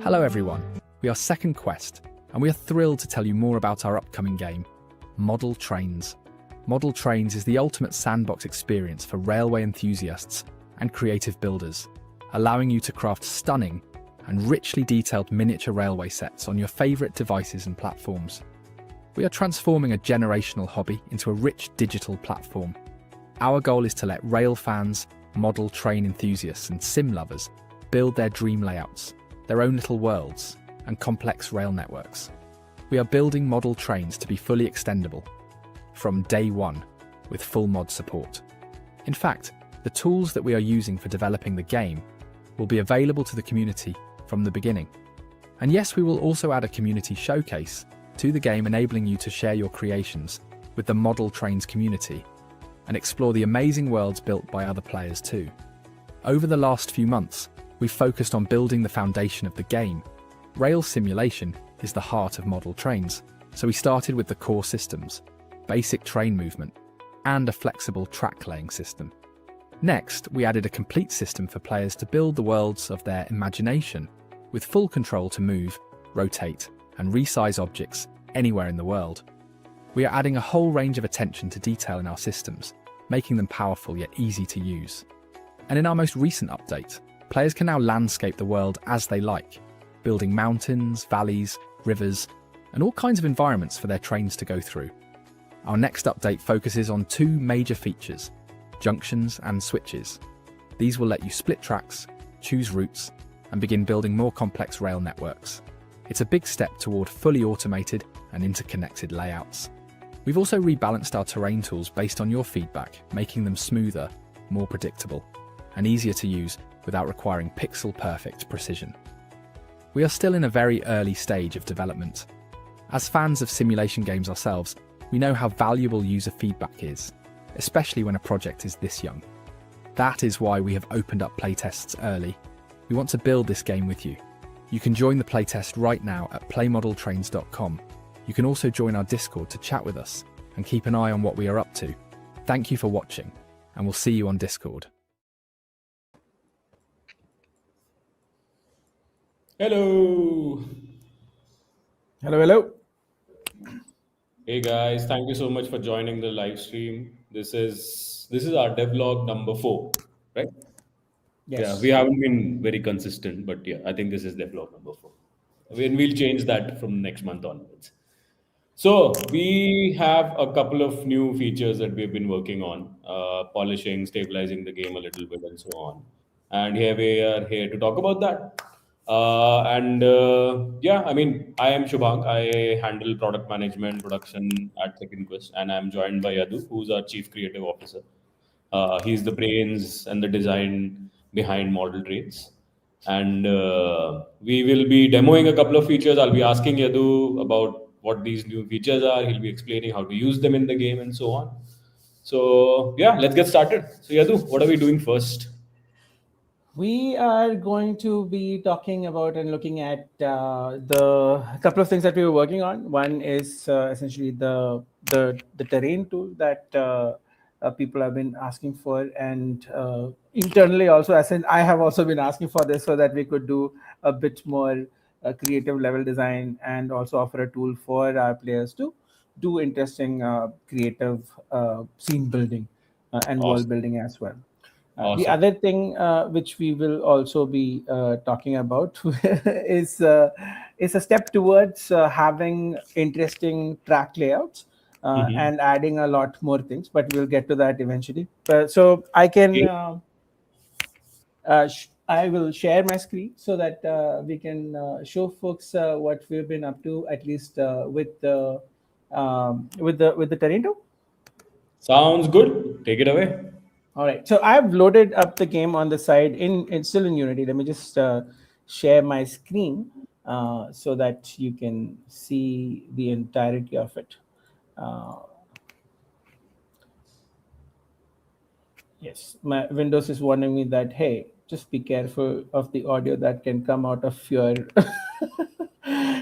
Hello everyone, we are Second Quest, and we are thrilled to tell you more about our upcoming game, Model Trains. Model Trains is the ultimate sandbox experience for railway enthusiasts and creative builders, allowing you to craft stunning and richly detailed miniature railway sets on your favourite devices and platforms. We are transforming a generational hobby into a rich digital platform. Our goal is to let rail fans, model train enthusiasts and sim lovers build their dream layouts, their own little worlds, and complex rail networks. We are building model trains to be fully extendable from day one with full mod support. In fact, the tools that we are using for developing the game will be available to the community from the beginning. And yes, we will also add a community showcase to the game, enabling you to share your creations with the Model Trains community and explore the amazing worlds built by other players too. Over the last few months, we've focused on building the foundation of the game. Rail simulation is the heart of Model Trains, so we started with the core systems, basic train movement, and a flexible track-laying system. Next, we added a complete system for players to build the worlds of their imagination, with full control to move, rotate, and resize objects anywhere in the world. We are adding a whole range of attention to detail in our systems, making them powerful yet easy to use. And in our most recent update, players can now landscape the world as they like, building mountains, valleys, rivers, and all kinds of environments for their trains to go through. Our next update focuses on two major features, junctions and switches. These will let you split tracks, choose routes, and begin building more complex rail networks. It's a big step toward fully automated and interconnected layouts. We've also rebalanced our terrain tools based on your feedback, making them smoother, more predictable, and easier to use without requiring pixel-perfect precision. We are still in a very early stage of development. As fans of simulation games ourselves, we know how valuable user feedback is, especially when a project is this young. That is why we have opened up playtests early. We want to build this game with you. You can join the playtest right now at playmodeltrains.com. You can also join our Discord to chat with us and keep an eye on what we are up to. Thank you for watching, and we'll see you on Discord. Hello. Hello. Hey guys, thank you so much for joining the live stream. This is our devlog number 4, right? Yes. Yeah, we haven't been very consistent, but yeah, I think this is devlog number 4. We'll change that from next month onwards. So we have a couple of new features that we've been working on, polishing, stabilizing the game a little bit, and so on. And here we are here to talk about that. Yeah, I mean, I am Shubhang. I handle product management, production at Second Quest, and I'm joined by Yadu, who's our chief creative officer. He's the brains and the design behind Model Trains. And we will be demoing a couple of features. I'll be asking Yadu about what these new features are. He'll be explaining how to use them in the game and so on. So yeah, let's get started. So Yadu, what are we doing first? We are going to be talking about and looking at the couple of things that we were working on. One is essentially the terrain tool that people have been asking for, and internally also, as in I have also been asking for this so that we could do a bit more creative level design and also offer a tool for our players to do interesting creative scene building and world building as well. The other thing which we will also be talking about is a step towards having interesting track layouts and adding a lot more things, but we'll get to that eventually. So I can I will share my screen so that we can show folks what we've been up to, at least with the terrain tool. Sounds good. Take it away. All right, so I've loaded up the game on the side in still in Unity. Let me just share my screen so that you can see the entirety of it. Yes, my Windows is warning me that, hey, just be careful of the audio that can come out of your...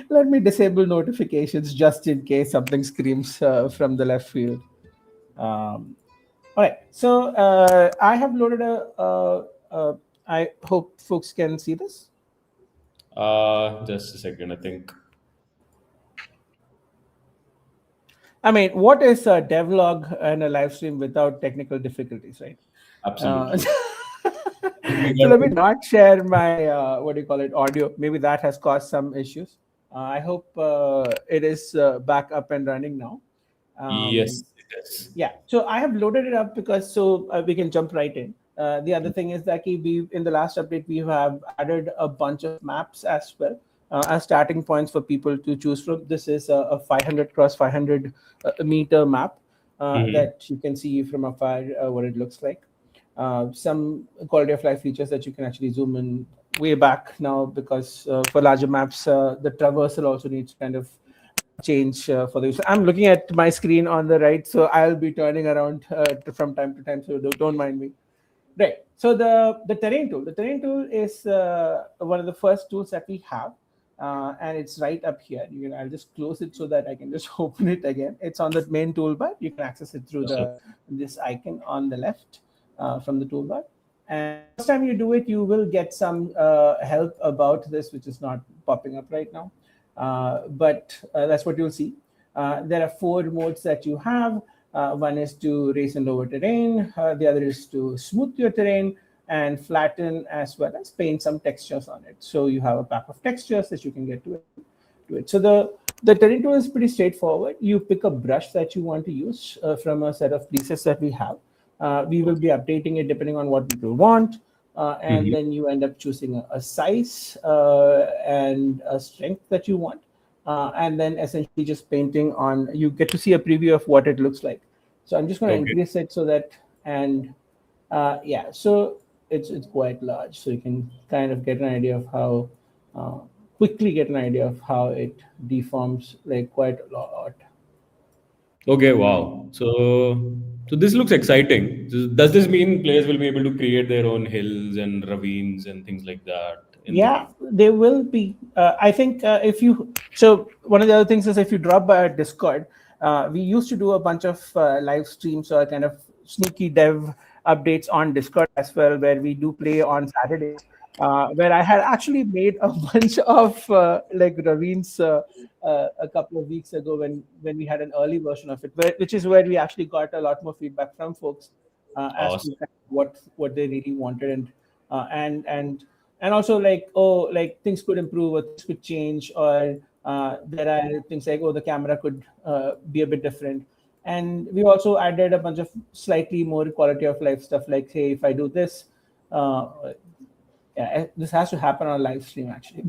Let me disable notifications just in case something screams from the left field. All right, so I have loaded I hope folks can see this. Just a second, I think. I mean, what is a devlog and a live stream without technical difficulties, right? Absolutely. We So got let me not share my what do you call it audio. Maybe that has caused some issues. I hope it is back up and running now. Um, Yes, it is. yeah, so I have loaded it up because we can jump right in. The other thing is that we in the last update we have added a bunch of maps as well as starting points for people to choose from. This is a 500 cross 500 meter map Hmm. that you can see from afar what it looks like. Some quality of life features that you can actually zoom in way back now because for larger maps the traversal also needs to kind of change for the user. I'm looking at my screen on the right, so I'll be turning around from time to time, so don't mind me. Right. So the terrain tool. The terrain tool is one of the first tools that we have, and it's right up here. I'll just close it so that I can just open it again. It's on the main toolbar. You can access it through Okay. this icon on the left from the toolbar. And first time you do it, you will get some help about this, which is not popping up right now. But that's what you'll see. There are 4 modes that you have. One is to raise and lower terrain. The other is to smooth your terrain and flatten as well as paint some textures on it. So you have a pack of textures that you can get to it. So the terrain tool is pretty straightforward. You pick a brush that you want to use from a set of presets that we have. We will be updating it depending on what people want. And Hmm. then you end up choosing a size and a strength that you want. And then essentially just painting on, you get to see a preview of what it looks like. So I'm just going to Okay. increase it so that, and yeah, so it's quite large. So you can kind of get an idea of how, quickly get an idea of how it deforms like quite a lot. Okay, wow. So this looks exciting. Does this mean players will be able to create their own hills and ravines and things like that in the Yeah, game? they will be. I think if you, so one of the other things is if you drop by our Discord, we used to do a bunch of live streams or kind of sneaky dev updates on Discord as well, where we do play on Saturdays. Where I had actually made a bunch of like ravines a couple of weeks ago when we had an early version of it, which is where we actually got a lot more feedback from folks as to Awesome. kind of what they really wanted and also like, oh, like things could improve or things could change, or there are things like, oh, the camera could be a bit different. And we also added a bunch of slightly more quality of life stuff, like, hey, if I do this, uh, yeah, this has to happen on a live stream actually.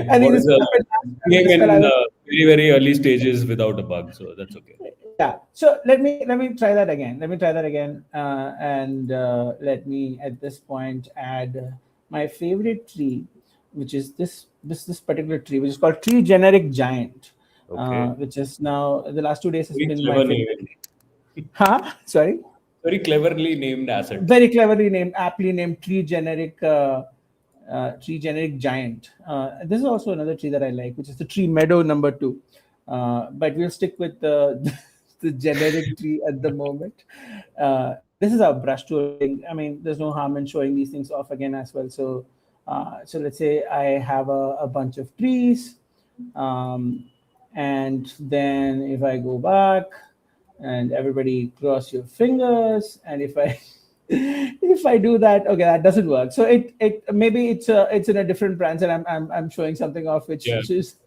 I think What this is a happened game last time I in was. very, very early stages without a bug, so that's okay. Yeah, so let me try that again. Let me try that again, and let me at this point add my favorite tree, which is this particular tree, which is called tree generic giant, Okay. which is now the last 2 days has Very been my clever favorite name. tree. Huh? Sorry. Very cleverly named asset. Very cleverly named, aptly named tree generic giant. This is also another tree that I like, which is the tree meadow number 2. But we'll stick with the the generic tree at the moment. This is our brush tool thing. I mean, there's no harm in showing these things off again as well. So let's say I have a bunch of trees, um, and then if I go back and everybody cross your fingers, and if I if I do that, okay, that doesn't work. So it maybe it's in a different branch, and I'm showing something off which Yeah. is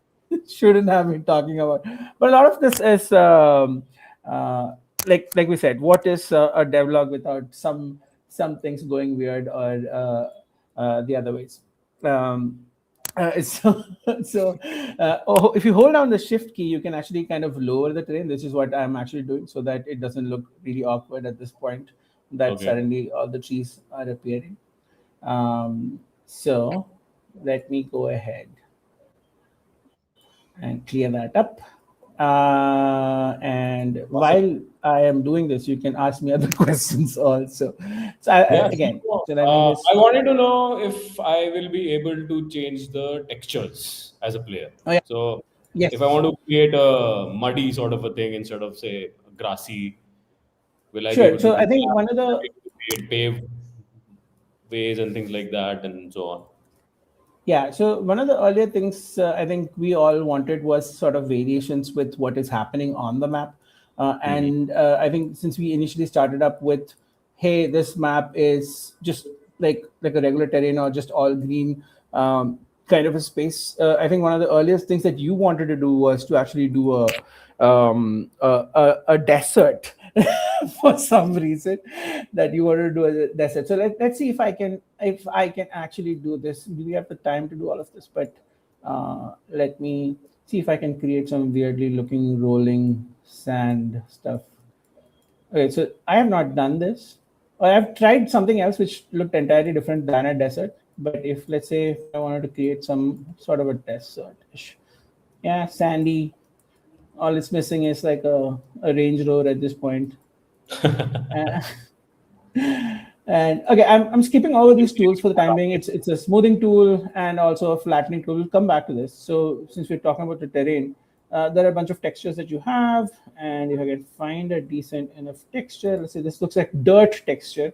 shouldn't have been talking about. But a lot of this is uh, like we said, what is a devlog without some things going weird or the other ways. Um, so if you hold down the shift key, you can actually kind of lower the terrain. This is what I'm actually doing so that it doesn't look really awkward at this point that Okay. suddenly all the trees are appearing. So let me go ahead and clear that up. And Awesome. while I am doing this, you can ask me other questions also. So Yeah. again, So, so let me I just. wanted to know if I will be able to change the textures as a player. Oh yeah, So, if I yes, want to create a muddy sort of a thing instead of say grassy, will I be sure. able to So do I think that? one of Will I the be able to create paved ways and things like that, and so on. Yeah, so one of the earlier things I think we all wanted was sort of variations with what is happening on the map. And I think since we initially started up with, hey, this map is just like a regular terrain or just all green kind of a space. I think one of the earliest things that you wanted to do was to actually do a desert for some reason that you wanted to do a desert. So let's see if I can actually do this. Do we have the time to do all of this? But let me see if I can create some weirdly looking rolling sand stuff. Okay, so I have not done this. Or I've tried something else which looked entirely different than a desert. But if let's say if I wanted to create some sort of a desert, yeah, sandy. All it's missing is like a Range Rover at this point. Uh, and okay, I'm skipping all of these tools for the time being. It's a smoothing tool and also a flattening tool. We'll come back to this. So since we're talking about the terrain, there are a bunch of textures that you have, and if I can find a decent enough texture, let's say this looks like dirt texture,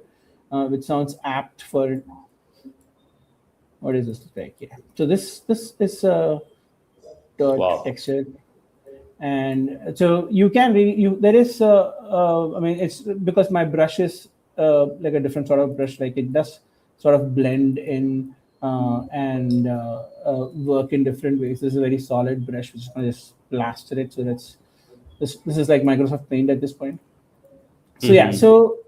which sounds apt for what is this like? Yeah. So this is a dirt texture. And so you can really there is I mean, it's because my brush is like a different sort of brush, like it does sort of blend in and work in different ways. This is a very solid brush which is going to just plaster it. So that's this is like Microsoft Paint at this point. So yeah, so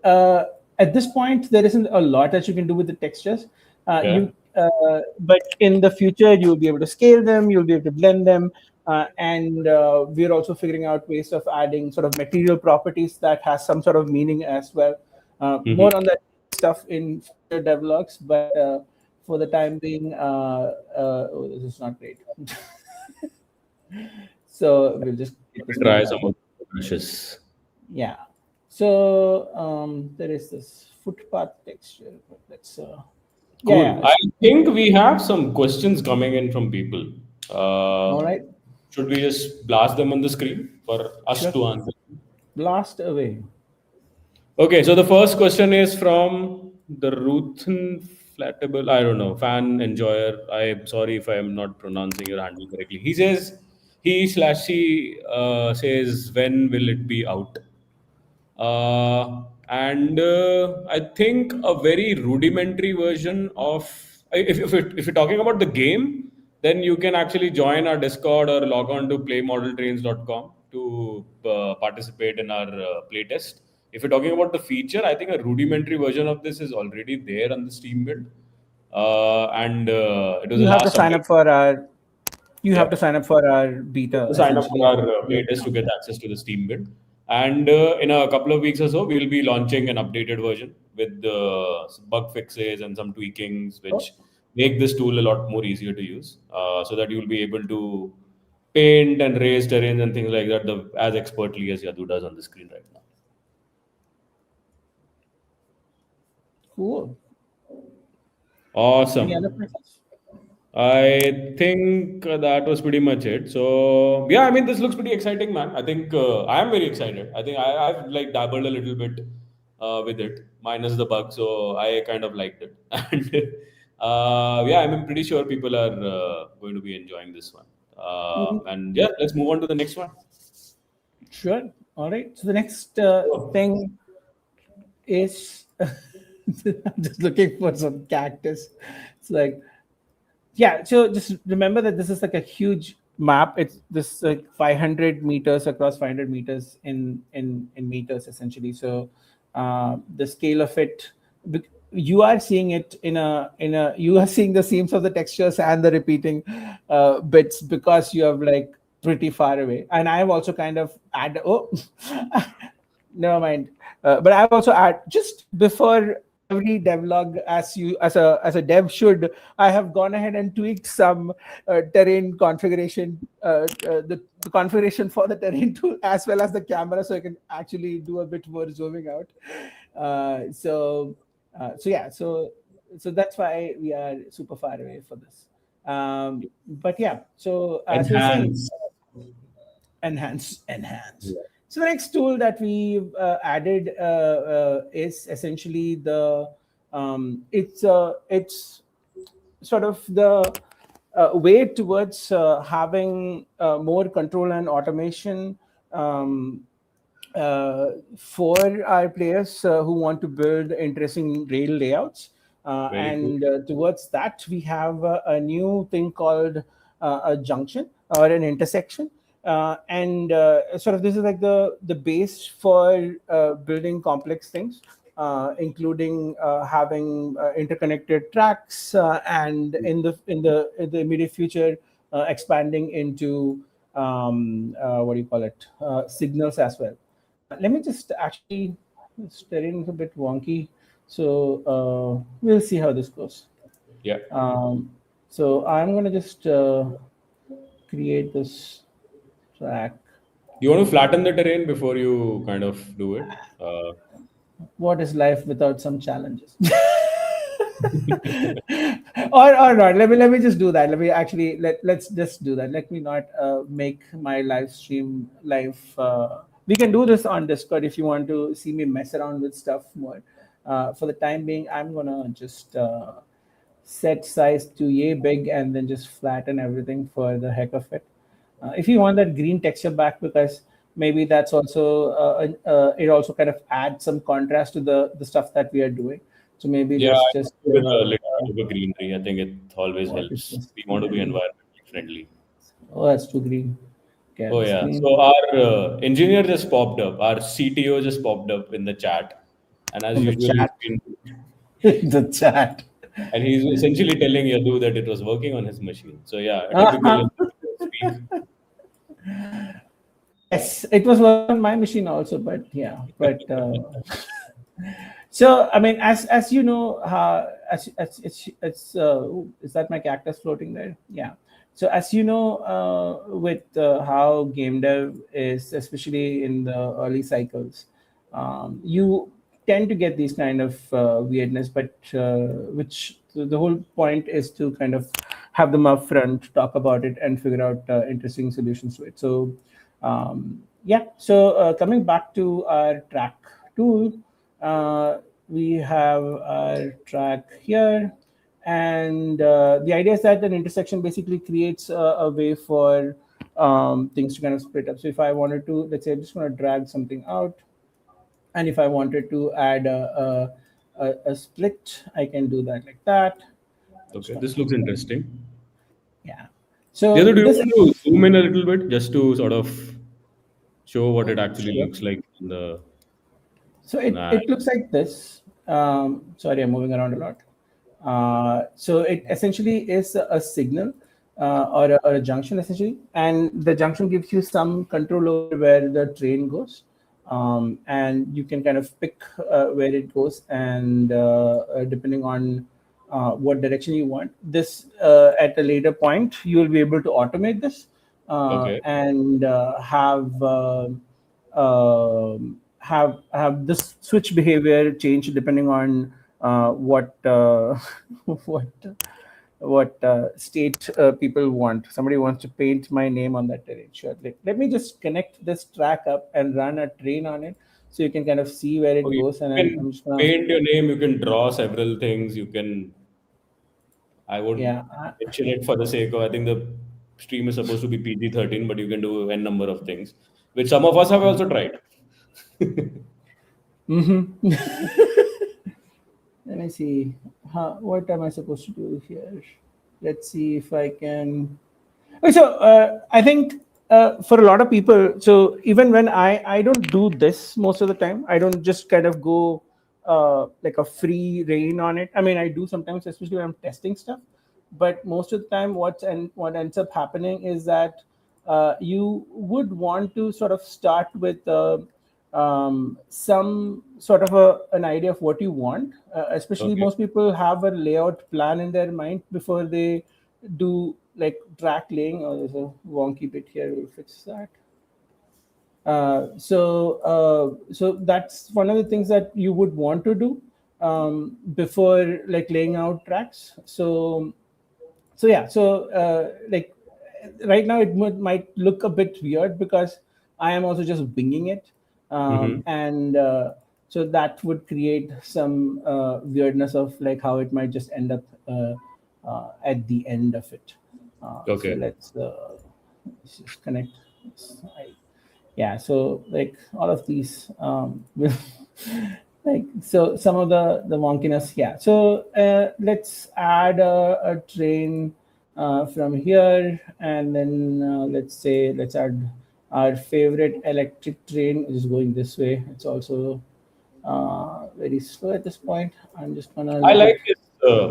at this point there isn't a lot that you can do with the textures. But in the future you'll be able to scale them, you'll be able to blend them, and we're also figuring out ways of adding sort of material properties that has some sort of meaning as well. More on that stuff in future devlogs, but for the time being, oh, this is not great. So we'll just try some of the brushes. Yeah. So there is this footpath texture. Let's cool. Yeah. I think we have some questions coming in from people. All right. Should we just blast them on the screen for us to answer? Blast away. Okay, so the first question is from the Ruthen Flattable, I don't know, fan enjoyer. I'm sorry if I'm not pronouncing your handle correctly. He says, he/she says, when will it be out? And I think a very rudimentary version of, if you're talking about the game, then you can actually join our Discord or log on to playmodeltrains.com to participate in our playtest. If you're talking about the feature, I think a rudimentary version of this is already there on the Steam build. And it was you have to sign up for our. You have to sign up for our beta. Sign up for our playtest to get access to the Steam build. And in a couple of weeks or so, we'll be launching an updated version with bug fixes and some tweakings, which make this tool a lot more easier to use, so that you'll be able to paint and raise terrains and things like that as expertly as Yadu does on the screen right now. Cool. Awesome. Any other questions? I think that was pretty much it. So yeah, I mean, this looks pretty exciting, man. I think I am very excited. I think I've like dabbled a little bit with it, minus the bug. So I kind of liked it. And yeah, I'm pretty sure people are going to be enjoying this one. And yeah, let's move on to the next one. Sure. All right. So the next thing is I'm just looking for some cactus. It's like, yeah. So just remember that this is like a huge map. It's this like 500 meters across 500 meters in meters essentially. So the scale of it, you are seeing it in a you are seeing the seams of the textures and the repeating bits because you have like pretty far away. And I've also kind of never mind. But I've also just before every devlog, as a dev should, I have gone ahead and tweaked some terrain configuration, the configuration for the terrain tool as well as the camera, so I can actually do a bit more zooming out. So yeah, so that's why we are super far away for this. But yeah, so as we're saying, enhance. Yeah. So the next tool that we've added is essentially the it's sort of the way towards having more control and automation for our players who want to build interesting rail layouts. Very cool. And towards that, we have a new thing called a junction or an intersection. And sort of this is like the base for building complex things, including having interconnected tracks, and in the immediate future, expanding into what do you call it, signals as well. Let me just actually, this terrain is a bit wonky, so we'll see how this goes. Yeah. So I'm gonna just create this track. You want to flatten the terrain before you kind of do it? What is life without some challenges? or not. Let me just do that. Let's just do that. Let me not make my live stream live. We can do this on Discord if you want to see me mess around with stuff more. For the time being, I'm gonna just set size to yay big and then just flatten everything for the heck of it. If you want that green texture back, because maybe that's also it also kind of adds some contrast to the stuff that we are doing. So maybe Yeah, let's I just with a little bit of a greenery. I think it always what is helps. this? We want to be environmentally friendly. Oh, that's too green. Okay, Oh this yeah. green. So our engineer just popped up. Our CTO just popped up in the chat, and as In the usual, he's chat. been The chat. and he's essentially telling Yadu that it was working on his machine. So yeah, a typical speak. Yes, it was working on my machine also, but yeah, but so I mean, as you know, as it's is that my cactus floating there? Yeah. So as you know, with how game dev is, especially in the early cycles, you tend to get these kind of weirdness, but which the whole point is to kind of have them up front, talk about it, and figure out interesting solutions to it. So yeah, so coming back to our track tool, we have our track here, and the idea is that an intersection basically creates a way for things to kind of split up. So if I wanted to, let's say I'm just going to drag something out, and if I wanted to add a split, I can do that like that. Okay, this looks interesting. Yeah. Yadu, So do you this, want to zoom in a little bit just to sort of show what it actually sure. looks like in the So it looks like this. Sorry, I'm moving around a lot. So it essentially is a signal, or a junction essentially, and the junction gives you some control over where the train goes, and you can kind of pick where it goes, and depending on what direction you want. This at a later point you will be able to automate this, Okay. and have this switch behavior change depending on what what state people want. Somebody wants to paint my name on that terrain. Sure. Let me just connect this track up and run a train on it, so you can kind of see where Oh, it you goes. And can I'm just gonna, paint your name, you can draw several things, you can I won't yeah. mention it for the sake of I think the stream is supposed to be PG-13, but you can do n number of things, which some of us have also tried. Mm-hmm. Let me see. What am I supposed to do here? Let's see if I can. Okay, so I think for a lot of people, so even when I don't do this most of the time, I don't just kind of go like a free reign on it. I mean, I do sometimes, especially when I'm testing stuff. But most of the time, what ends up happening is that you would want to sort of start with some sort of an idea of what you want. Especially Okay. most people have a layout plan in their mind before they do like track laying. Oh, there's a wonky bit here. We'll fix that. So that's one of the things that you would want to do before like laying out tracks. So yeah, so like right now it might look a bit weird because I am also just winging it, Mm-hmm. and so that would create some weirdness of like how it might just end up at the end of it. Okay. So let's just connect. Yeah, so like all of these will like, so some of the wonkiness. Yeah, so let's add a train from here, and then let's add our favorite electric train, which is going this way. It's also very slow at this point. I'm just gonna I let like it. this.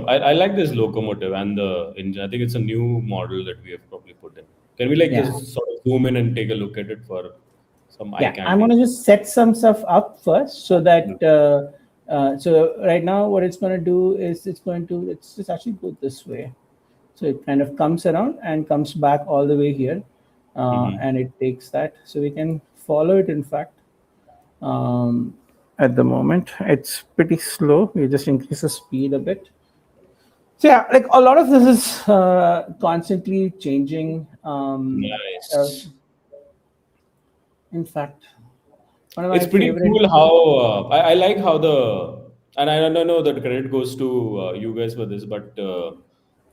I like this locomotive and the engine. I think it's a new model that we have probably put in. Can we like Yeah, just sort of zoom in and take a look at it for some eye yeah, I'm candy? gonna just set some stuff up first so that so right now what it's gonna do is it's going to, let's just actually go this way. So it kind of comes around and comes back all the way here, Mm-hmm. and it takes that. So we can follow it. In fact, um, at the moment it's pretty slow. We just increase the speed a bit. So yeah, like a lot of this is constantly changing. Uh, Nice. in fact, one of It's my pretty favorite. cool how I like how and I don't know that credit goes to you guys for this, but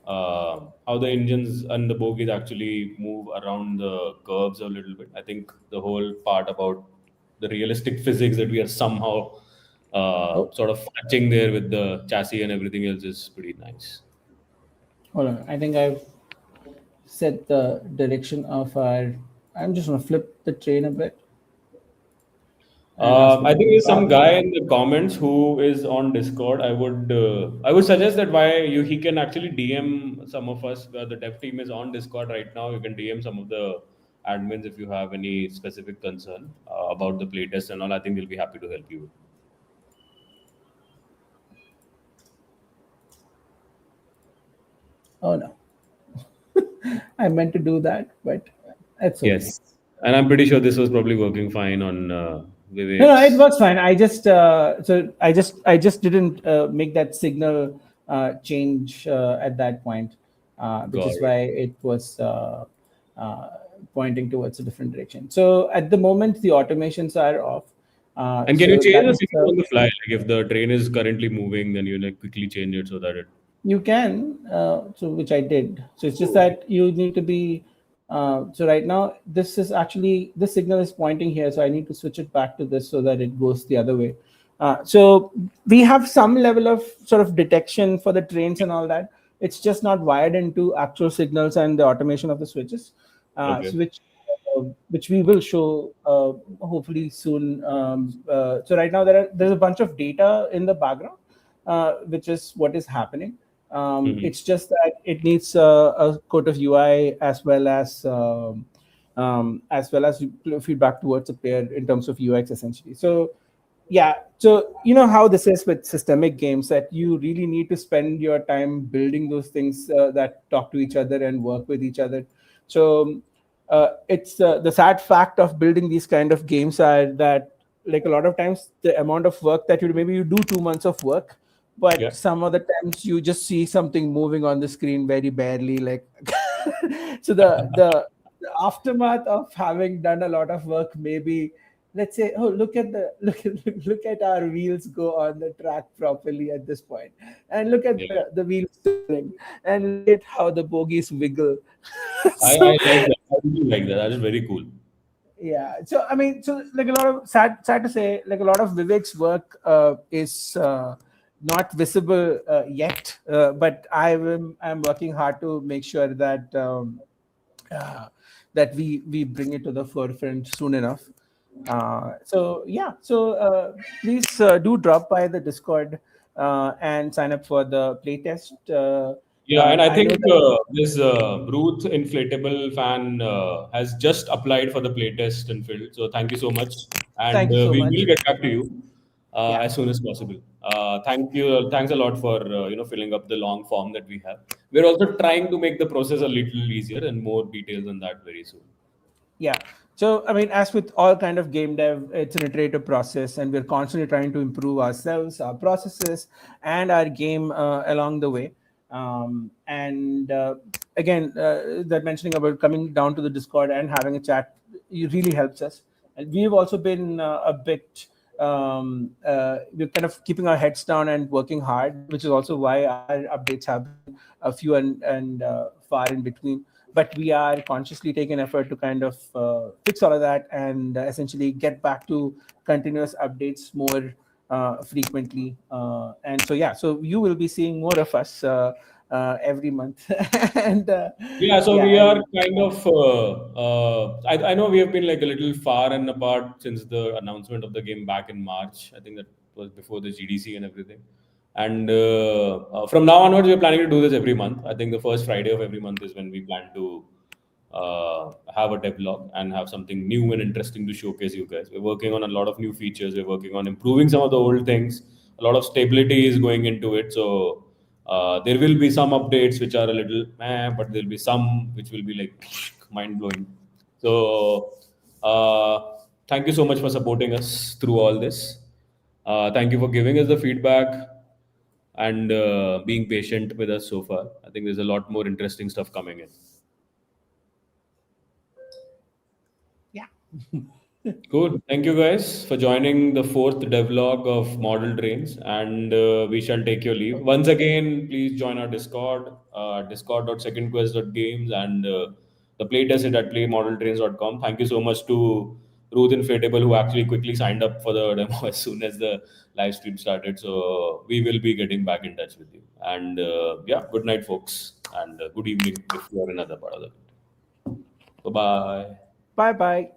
how the engines and the bogies actually move around the curves a little bit. I think the whole part about the realistic physics that we are somehow Oh, sort of touching there with the chassis and everything else is pretty nice. hold on. I think I've set the direction of our. I'm just gonna flip the train a bit and ask it I to think go there's back. some guy in the comments who is on Discord. I would suggest that why you he can actually DM some of us. The dev team is on Discord right now. You can DM some of the admins if you have any specific concern about the playtest and all. I think they'll be happy to help you. Oh no, I meant to do that, but that's okay. Yes, and I'm pretty sure this was probably working fine on No, it Vivek's. works fine. I just didn't make that signal change at that point, which Got is it. why it was uh, pointing towards a different direction. So at the moment, the automations are off. And can you So change that the is signal on the fly? Like if the train is currently moving, then you like quickly change it so that it. you can, so which I did. So it's just Oh, okay. that you need to be. So right now, this signal is pointing here, so I need to switch it back to this so that it goes the other way. So we have some level of sort of detection for the trains and all that. It's just not wired into actual signals and the automation of the switches, Okay. so which we will show hopefully soon. So right now there's a bunch of data in the background, which is what is happening. Mhm. It's just that it needs a coat of UI as well as feedback towards the player in terms of UX essentially. So yeah, so you know how this is with systemic games, that you really need to spend your time building those things that talk to each other and work with each other. So it's the sad fact of building these kind of games are that, like, a lot of times the amount of work that you do 2 months of work, but Yeah. some other times you just see something moving on the screen very barely, like so the aftermath of having done a lot of work, maybe, let's say, oh, look at our wheels go on the track properly at this point, and look at Yeah. the wheels turning, and look at how the bogies wiggle. I So like that. I really like that. That is very cool. yeah, so I mean, so like a lot of sad to say, like a lot of Vivek's work is not visible yet, but I'm working hard to make sure that uh, that we bring it to the forefront soon enough. So yeah, so please do drop by the Discord and sign up for the playtest. Yeah, and I I know think that. this Ruth inflatable fan has just applied for the playtest and filled. So thank you so much, and Thank you so we much. will get back to you Yeah, as soon as possible. Thank you, thanks a lot for filling up the long form that we have. We're also trying to make the process a little easier and more details on that very soon. yeah. So I mean, as with all kind of game dev, it's an iterative process, and we're constantly trying to improve ourselves, our processes, and our game along the way. And again, that mentioning about coming down to the Discord and having a chat, it really helps us. And we've also been a bit we're kind of keeping our heads down and working hard, which is also why our updates have been a few and far in between. But we are consciously taking effort to kind of fix all of that and essentially get back to continuous updates more frequently. And so, yeah, so you will be seeing more of us every month. And Yeah, so yeah, we are and kind of. I know we have been like a little far and apart since the announcement of the game back in March. I think that was before the GDC and everything. And from now onwards, we're planning to do this every month. I think the first Friday of every month is when we plan to have a devlog and have something new and interesting to showcase you guys. We're working on a lot of new features. We're working on improving some of the old things. A lot of stability is going into it. So there will be some updates which are a little but there'll be some which will be like mind blowing. So thank you so much for supporting us through all this. Thank you for giving us the feedback and being patient with us so far. I think there's a lot more interesting stuff coming in. yeah. Good. Thank you guys for joining the fourth devlog of Model Trains, and we shall take your leave. Once again, please join our Discord, discord.secondquest.games, and the playtest is at playmodeltrains.com. Thank you so much to Ruth Inflatable, who actually quickly signed up for the demo as soon as the live stream started. So we will be getting back in touch with you. And yeah, good night, folks, and good evening if you are in another part of the country. Bye bye. Bye bye.